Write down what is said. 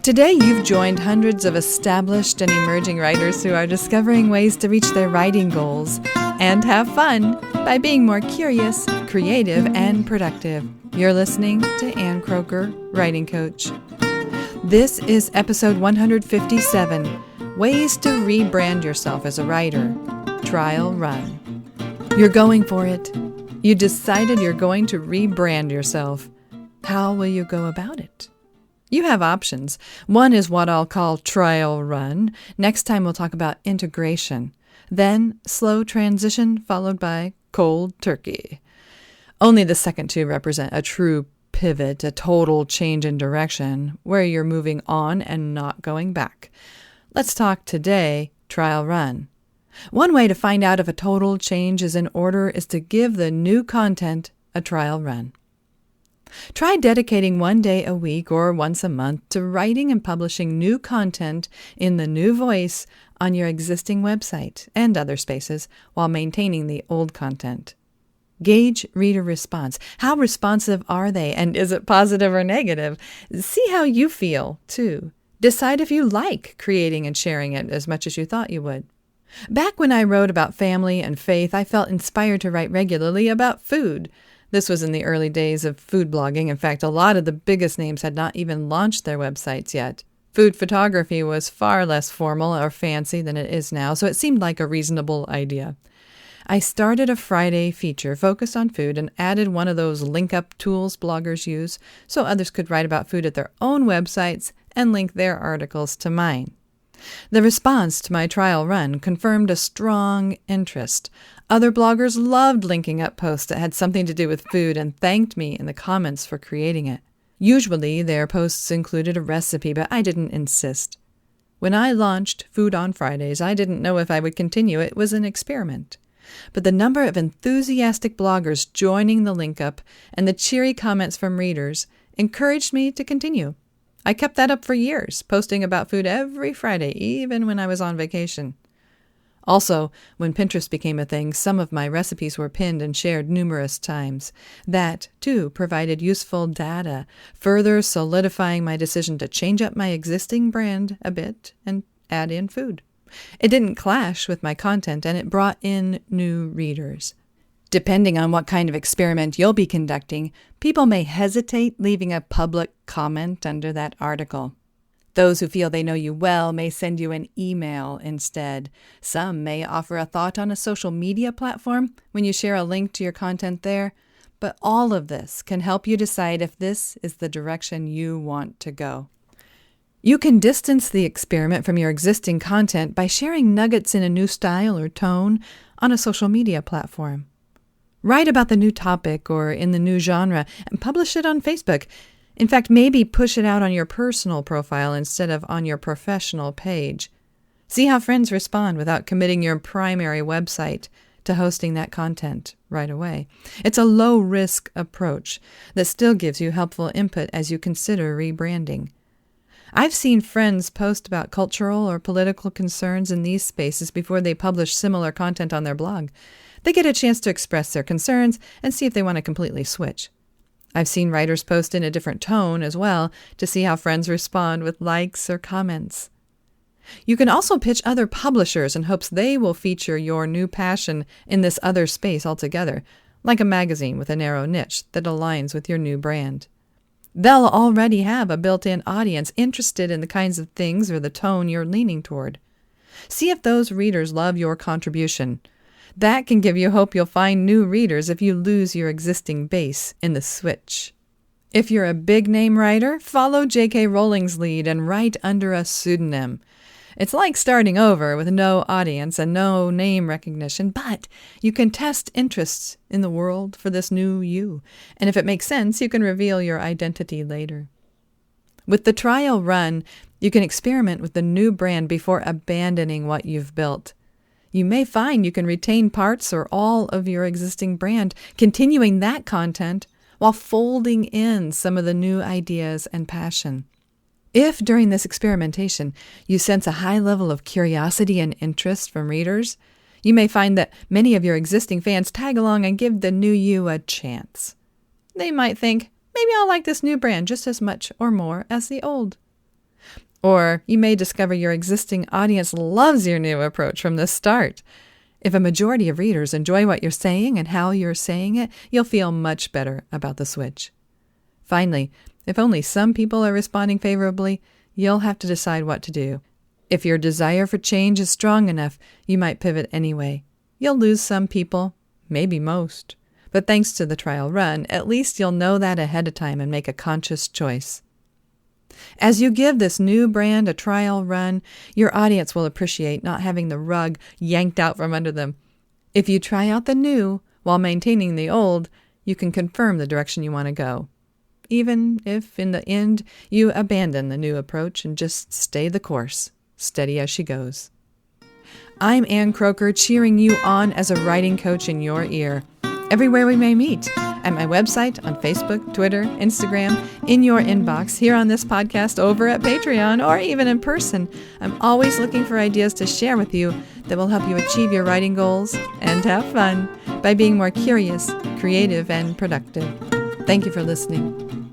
Today, you've joined hundreds of established and emerging writers who are discovering ways to reach their writing goals and have fun by being more curious, creative, and productive. You're listening to Ann Croker, Writing Coach. This is episode 157, Ways to Rebrand Yourself as a Writer. Trial Run. You're going for it. You decided you're going to rebrand yourself. How will you go about it? You have options. One is what I'll call trial run. Next time we'll talk about integration. Then slow transition followed by cold turkey. Only the second two represent a true pivot, a total change in direction, where you're moving on and not going back. Let's talk today, trial run. One way to find out if a total change is in order is to give the new content a trial run. Try dedicating one day a week or once a month to writing and publishing new content in the new voice on your existing website and other spaces while maintaining the old content. Gauge reader response. How responsive are they, and is it positive or negative? See how you feel, too. Decide if you like creating and sharing it as much as you thought you would. Back when I wrote about family and faith, I felt inspired to write regularly about food. This was in the early days of food blogging. In fact, a lot of the biggest names had not even launched their websites yet. Food photography was far less formal or fancy than it is now, so it seemed like a reasonable idea. I started a Friday feature focused on food and added one of those Linkup tools bloggers use so others could write about food at their own websites and link their articles to mine. The response to my trial run confirmed a strong interest. Other bloggers loved linking up posts that had something to do with food and thanked me in the comments for creating it. Usually their posts included a recipe, but I didn't insist. When I launched Food on Fridays, I didn't know if I would continue. It was an experiment. But the number of enthusiastic bloggers joining the Linkup and the cheery comments from readers encouraged me to continue. I kept that up for years, posting about food every Friday, even when I was on vacation. Also, when Pinterest became a thing, some of my recipes were pinned and shared numerous times. That, too, provided useful data, further solidifying my decision to change up my existing brand a bit and add in food. It didn't clash with my content, and it brought in new readers. Depending on what kind of experiment you'll be conducting, people may hesitate leaving a public comment under that article. Those who feel they know you well may send you an email instead. Some may offer a thought on a social media platform when you share a link to your content there. But all of this can help you decide if this is the direction you want to go. You can distance the experiment from your existing content by sharing nuggets in a new style or tone on a social media platform. Write about the new topic or in the new genre and publish it on Facebook. In fact, maybe push it out on your personal profile instead of on your professional page. See how friends respond without committing your primary website to hosting that content right away. It's a low-risk approach that still gives you helpful input as you consider rebranding. I've seen friends post about cultural or political concerns in these spaces before they publish similar content on their blog. They get a chance to express their concerns and see if they want to completely switch. I've seen writers post in a different tone as well to see how friends respond with likes or comments. You can also pitch other publishers in hopes they will feature your new passion in this other space altogether, like a magazine with a narrow niche that aligns with your new brand. They'll already have a built-in audience interested in the kinds of things or the tone you're leaning toward. See if those readers love your contribution. That can give you hope you'll find new readers if you lose your existing base in the switch. If you're a big-name writer, follow J.K. Rowling's lead and write under a pseudonym. It's like starting over with no audience and no name recognition, but you can test interests in the world for this new you, and if it makes sense, you can reveal your identity later. With the trial run, you can experiment with the new brand before abandoning what you've built. You may find you can retain parts or all of your existing brand, continuing that content while folding in some of the new ideas and passion. If during this experimentation you sense a high level of curiosity and interest from readers, you may find that many of your existing fans tag along and give the new you a chance. They might think, maybe I'll like this new brand just as much or more as the old. Or you may discover your existing audience loves your new approach from the start. If a majority of readers enjoy what you're saying and how you're saying it, you'll feel much better about the switch. Finally, if only some people are responding favorably, you'll have to decide what to do. If your desire for change is strong enough, you might pivot anyway. You'll lose some people, maybe most. But thanks to the trial run, at least you'll know that ahead of time and make a conscious choice. As you give this new brand a trial run, your audience will appreciate not having the rug yanked out from under them. If you try out the new while maintaining the old, you can confirm the direction you want to go. Even if, in the end, you abandon the new approach and just stay the course, steady as she goes. I'm Ann Croker, cheering you on as a writing coach in your ear, everywhere we may meet, at my website, on Facebook, Twitter, Instagram, in your inbox, here on this podcast, over at Patreon, or even in person. I'm always looking for ideas to share with you that will help you achieve your writing goals and have fun by being more curious, creative, and productive. Thank you for listening.